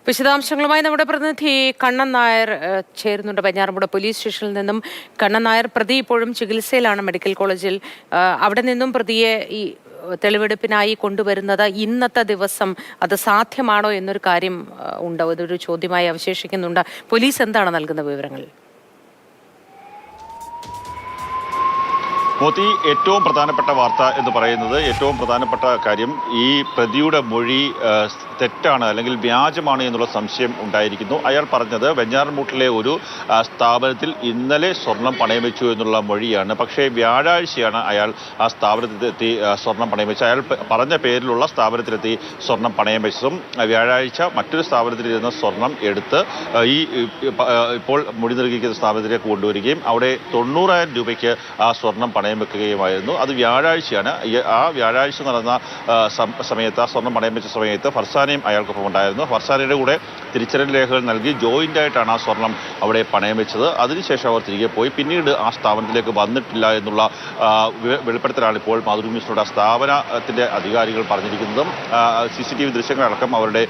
വിശദാംശങ്ങളുമായി നമ്മുടെ പ്രതിനിധി കണ്ണൻ നായർ ചേരുന്നുണ്ട്. വെഞ്ഞാറമൂട് പോലീസ് സ്റ്റേഷനിൽ നിന്നും കണ്ണൻ നായർ. പ്രതി ഇപ്പോഴും ചികിത്സയിലാണ് മെഡിക്കൽ കോളേജിൽ. അവിടെ നിന്നും പ്രതിയെ ഈ തെളിവെടുപ്പിനായി കൊണ്ടുവരുന്നത് ഇന്നത്തെ ദിവസം അത് സാധ്യമാണോ എന്നൊരു കാര്യം ഉണ്ട്, അതൊരു ചോദ്യമായി അവശേഷിക്കുന്നുണ്ട്. പോലീസ് എന്താണ് നൽകുന്ന വിവരങ്ങൾ? മോത്തി, ഏറ്റവും പ്രധാനപ്പെട്ട വാർത്ത എന്ന് പറയുന്നത്, ഏറ്റവും പ്രധാനപ്പെട്ട കാര്യം, ഈ പ്രതിയുടെ മൊഴി തെറ്റാണ് അല്ലെങ്കിൽ വ്യാജമാണ് എന്നുള്ള സംശയം ഉണ്ടായിരിക്കുന്നു. അയാൾ പറഞ്ഞത് വെഞ്ഞാറമൂട്ടിലെ ഒരു സ്ഥാപനത്തിൽ ഇന്നലെ സ്വർണം പണയം വെച്ചു എന്നുള്ള മൊഴിയാണ്. പക്ഷേ വ്യാഴാഴ്ചയാണ് അയാൾ ആ സ്ഥാപനത്തിലെത്തി സ്വർണം പണയം വെച്ചത്. അയാൾ പറഞ്ഞ പേരിലുള്ള സ്ഥാപനത്തിലെത്തി സ്വർണം പണയം വെച്ചതും വ്യാഴാഴ്ച മറ്റൊരു സ്ഥാപനത്തിലിരുന്ന സ്വർണം എടുത്ത് ഈ ഇപ്പോൾ മൊഴി നൽകിയിരിക്കുന്ന സ്ഥാപനത്തിലേക്ക് കൊണ്ടുവരികയും അവിടെ 90,000 രൂപയ്ക്ക് ആ സ്വർണം പണയം വെക്കുകയുമായിരുന്നു. അത് വ്യാഴാഴ്ചയാണ്. ആ വ്യാഴാഴ്ച നടന്ന സമയത്ത്, ആ സ്വർണം പണയം വെച്ച സമയത്ത് ഫർസാനയും അയാൾക്കൊപ്പം ഉണ്ടായിരുന്നു. ഫർസാനയുടെ കൂടെ തിരിച്ചറിയൽ രേഖകൾ നൽകി ജോയിന്റ് ആയിട്ടാണ് ആ സ്വർണം അവിടെ പണയം വെച്ചത്. അതിനുശേഷം അവർ തിരികെ പോയി. പിന്നീട് ആ സ്ഥാപനത്തിലേക്ക് വന്നിട്ടില്ല എന്നുള്ള വെളിപ്പെടുത്തലാണ് ഇപ്പോൾ മാതൃഭൂമി ന്യൂസിനോട് ആ സ്ഥാപനത്തിന്റെ അധികാരികൾ പറഞ്ഞിരിക്കുന്നതും. CCTV ദൃശ്യങ്ങളടക്കം അവരുടെ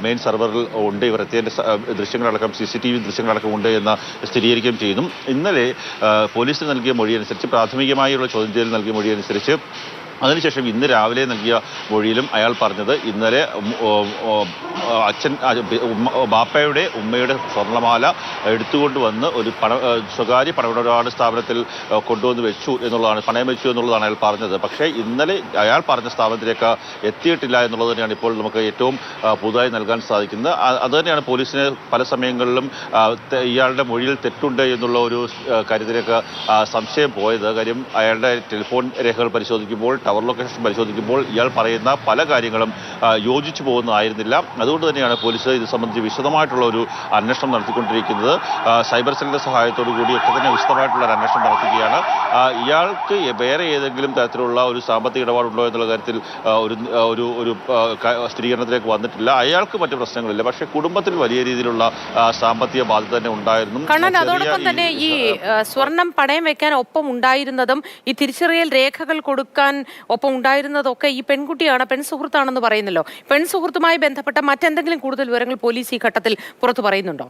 മെയിൻ സെർവറിൽ ഉണ്ട്. ഇവർ എത്തിയതിന്റെ ദൃശ്യങ്ങളടക്കം CCTV ദൃശ്യങ്ങളടക്കം ഉണ്ട് എന്ന് സ്ഥിരീകരിക്കുകയും ചെയ്യുന്നു. ഇന്നലെ പോലീസിന് നൽകിയ മൊഴിയനുസരിച്ച്, പ്രാഥമികമായുള്ള ചോദ്യം ചെയ്യൽ നൽകിയ മൊഴിയനുസരിച്ച്, അതിനുശേഷം ഇന്ന് രാവിലെ നൽകിയ മൊഴിയിലും അയാൾ പറഞ്ഞത് ഇന്നലെ ബാപ്പയുടെ ഉമ്മയുടെ സ്വർണ്ണമാല എടുത്തുകൊണ്ടുവന്ന് ഒരു സ്വകാര്യ പണമിടപാട് സ്ഥാപനത്തിൽ കൊണ്ടുവന്ന് വെച്ചു എന്നുള്ളതാണ്, പണയം വെച്ചു എന്നുള്ളതാണ് അയാൾ പറഞ്ഞത്. പക്ഷേ ഇന്നലെ അയാൾ പറഞ്ഞ സ്ഥാപനത്തിലേക്ക് എത്തിയിട്ടില്ല എന്നുള്ളത് തന്നെയാണ് ഇപ്പോൾ നമുക്ക് ഏറ്റവും പുതുതായി നൽകാൻ സാധിക്കുന്നത്. അതുതന്നെയാണ് പോലീസിന് പല സമയങ്ങളിലും ഇയാളുടെ മൊഴിയിൽ തെറ്റുണ്ട് എന്നുള്ള ഒരു കാര്യത്തിലേക്ക് സംശയം പോയത്. കാര്യം, അയാളുടെ ടെലിഫോൺ രേഖകൾ പരിശോധിക്കുമ്പോൾ, ടവർ ലൊക്കേഷൻ പരിശോധിക്കുമ്പോൾ ഇയാൾ പറയുന്ന പല കാര്യങ്ങളും യോജിച്ചു പോകുന്നതായിരുന്നില്ല. അതുകൊണ്ട് തന്നെയാണ് പോലീസ് ഇത് സംബന്ധിച്ച് വിശദമായിട്ടുള്ള ഒരു അന്വേഷണം നടത്തിക്കൊണ്ടിരിക്കുന്നത്. സൈബർ സെല്ലിന്റെ സഹായത്തോടു കൂടിയൊക്കെ തന്നെ വിശദമായിട്ടുള്ള ഒരു അന്വേഷണം നടത്തുകയാണ്. ഇയാൾക്ക് വേറെ ഏതെങ്കിലും തരത്തിലുള്ള ഒരു സാമ്പത്തിക ഇടപാടുണ്ടോ എന്നുള്ള കാര്യത്തിൽ ഒരു സ്ഥിരീകരണത്തിലേക്ക് വന്നിട്ടില്ല. അയാൾക്ക് മറ്റു പ്രശ്നങ്ങളില്ല. പക്ഷേ കുടുംബത്തിൽ വലിയ രീതിയിലുള്ള സാമ്പത്തിക ബാധ്യത തന്നെ ഉണ്ടായിരുന്നു. അതോടൊപ്പം തന്നെ ഈ സ്വർണം പണയം വെക്കാൻ ഒപ്പം ഉണ്ടായിരുന്നതും ഈ തിരിച്ചറിയൽ രേഖകൾ കൊടുക്കാൻ ഒപ്പം ഉണ്ടായിരുന്നതൊക്കെ ഈ പെൺകുട്ടിയാണ്, പെൺസുഹൃത്താണെന്ന് പറയുന്നല്ലോ. പെൺസുഹൃത്തുമായി ബന്ധപ്പെട്ട മറ്റെന്തെങ്കിലും കൂടുതൽ വിവരങ്ങൾ പോലീസ് ഈ ഘട്ടത്തിൽ പുറത്തു പറയുന്നുണ്ടോ?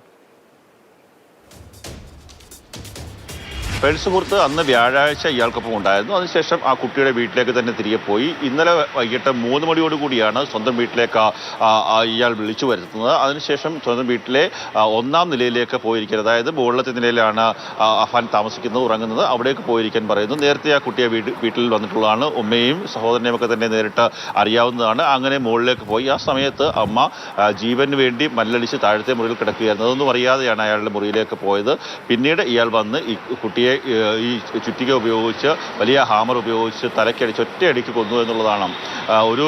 പെൺസുഹൃത്ത് അന്ന് വ്യാഴാഴ്ച ഇയാൾക്കൊപ്പം ഉണ്ടായിരുന്നു. അതിനുശേഷം ആ കുട്ടിയുടെ വീട്ടിലേക്ക് തന്നെ തിരികെ പോയി. ഇന്നലെ വൈകിട്ട് 3 മണിയോടുകൂടിയാണ് സ്വന്തം വീട്ടിലേക്ക് ഇയാൾ വിളിച്ചു വരുത്തുന്നത്. അതിനുശേഷം സ്വന്തം വീട്ടിലെ 1ാം നിലയിലേക്ക് പോയിരിക്കുന്നത്, അതായത് മുകളിലത്തെ നിലയിലാണ് അഫാൻ താമസിക്കുന്നത്, ഉറങ്ങുന്നത്. അവിടേക്ക് പോയിരിക്കാൻ പറയുന്നു. നേരത്തെ ആ കുട്ടിയെ വീട്ടിൽ വന്നിട്ടുള്ളതാണ്. ഉമ്മയും സഹോദരനെയും ഒക്കെ തന്നെ നേരിട്ട് അറിയാവുന്നതാണ്. അങ്ങനെ മുകളിലേക്ക് പോയി. ആ സമയത്ത് അമ്മ ജീവന് വേണ്ടി മല്ലടിച്ച് താഴത്തെ മുറിയിൽ കിടക്കുകയായിരുന്നു. അതൊന്നും അറിയാതെയാണ് അയാളുടെ മുറിയിലേക്ക് പോയത്. പിന്നീട് ഇയാൾ വന്ന് ഈ കുട്ടിയെ ഈ ചുറ്റിക ഉപയോഗിച്ച്, വലിയ ഹാമർ ഉപയോഗിച്ച് തലക്കടിച്ച് ഒറ്റയടിക്ക് കൊന്നു എന്നുള്ളതാണ്. ഒരു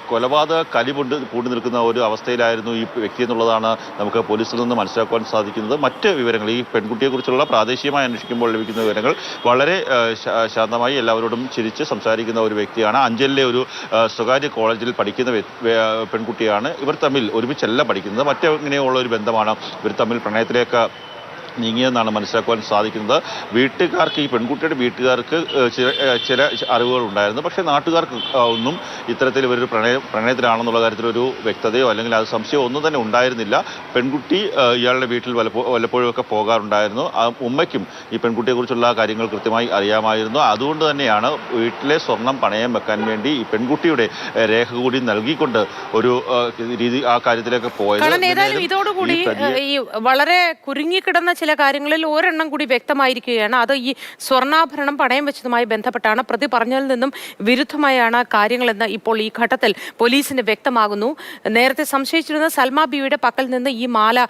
കൊലപാതക കലി പൂണ്ടി നിൽക്കുന്ന ഒരു അവസ്ഥയിലായിരുന്നു ഈ വ്യക്തി എന്നുള്ളതാണ് നമുക്ക് പോലീസിൽ നിന്ന് മനസ്സിലാക്കുവാൻ സാധിക്കുന്നത്. മറ്റ് വിവരങ്ങൾ, ഈ പെൺകുട്ടിയെക്കുറിച്ചുള്ള പ്രാദേശികമായി അന്വേഷിക്കുമ്പോൾ ലഭിക്കുന്ന വിവരങ്ങൾ, വളരെ ശാന്തമായി എല്ലാവരോടും ചിരിച്ച് സംസാരിക്കുന്ന ഒരു വ്യക്തിയാണ്. അഞ്ചലിലെ ഒരു സ്വകാര്യ കോളേജിൽ പഠിക്കുന്ന പെൺകുട്ടിയാണ്. ഇവർ തമ്മിൽ ഒരുമിച്ചല്ല പഠിക്കുന്നത്, മറ്റെങ്ങനെയുള്ള ഒരു ബന്ധമാണ് ഇവർ തമ്മിൽ പ്രണയത്തിലേക്ക് നീങ്ങിയെന്നാണ് മനസ്സിലാക്കുവാൻ സാധിക്കുന്നത്. വീട്ടുകാർക്ക്, ഈ പെൺകുട്ടിയുടെ വീട്ടുകാർക്ക് ചില അറിവുകൾ ഉണ്ടായിരുന്നു. പക്ഷേ നാട്ടുകാർക്ക് ഒന്നും ഇത്തരത്തിൽ ഇവരൊരു പ്രണയത്തിലാണെന്നുള്ള കാര്യത്തിലൊരു വ്യക്തതയോ അല്ലെങ്കിൽ അത് സംശയമോ ഒന്നും തന്നെ ഉണ്ടായിരുന്നില്ല. പെൺകുട്ടി ഇയാളുടെ വീട്ടിൽ വല്ലപ്പോഴും ഒക്കെ പോകാറുണ്ടായിരുന്നു. ഉമ്മയ്ക്കും ഈ പെൺകുട്ടിയെക്കുറിച്ചുള്ള കാര്യങ്ങൾ കൃത്യമായി അറിയാമായിരുന്നു. അതുകൊണ്ട് തന്നെയാണ് വീട്ടിലെ സ്വർണം പണയം വെക്കാൻ വേണ്ടി ഈ പെൺകുട്ടിയുടെ രേഖ കൂടി നൽകിക്കൊണ്ട് ഒരു രീതി ആ കാര്യത്തിലേക്ക് പോയത്. ഇതോടുകൂടി ഈ വളരെ കുരുങ്ങിക്കിടന്ന ചില കാര്യങ്ങളിൽ ഒരെണ്ണം കൂടി വ്യക്തമായിരിക്കുകയാണ്. അത് ഈ സ്വർണ്ണാഭരണം പണയം വെച്ചതുമായി ബന്ധപ്പെട്ടാണ്. പ്രതി പറഞ്ഞതിൽ നിന്നും വിരുദ്ധമായാണ് കാര്യങ്ങളെന്ന് ഇപ്പോൾ ഈ ഘട്ടത്തിൽ പോലീസിന് വ്യക്തമാകുന്നു. നേരത്തെ സംശയിച്ചിരുന്ന സൽമാ ബീവിയുടെ പക്കൽ നിന്ന് ഈ മാല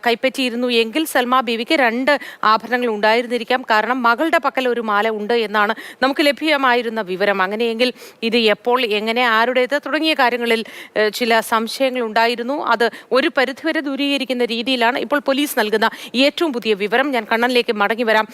കൈപ്പറ്റിയിരുന്നു എങ്കിൽ സൽമാ ബീവിക്ക് 2 ആഭരണങ്ങൾ ഉണ്ടായിരുന്നിരിക്കാം. കാരണം മകളുടെ പക്കൽ ഒരു മാല ഉണ്ട് എന്നാണ് നമുക്ക് ലഭ്യമായിരുന്ന വിവരം. അങ്ങനെയെങ്കിൽ ഇത് എപ്പോൾ, എങ്ങനെ, ആരുടേത് തുടങ്ങിയ കാര്യങ്ങളിൽ ചില സംശയങ്ങൾ ഉണ്ടായിരുന്നു. അത് ഒരു പരിധിവരെ ദൂരീകരിക്കുന്ന രീതിയിലാണ് ഇപ്പോൾ പോലീസ് നൽകുന്ന ഏറ്റവും പുതിയ വിവരം. ഞാൻ കണ്ണനിലേക്ക് മടങ്ങി വരാം.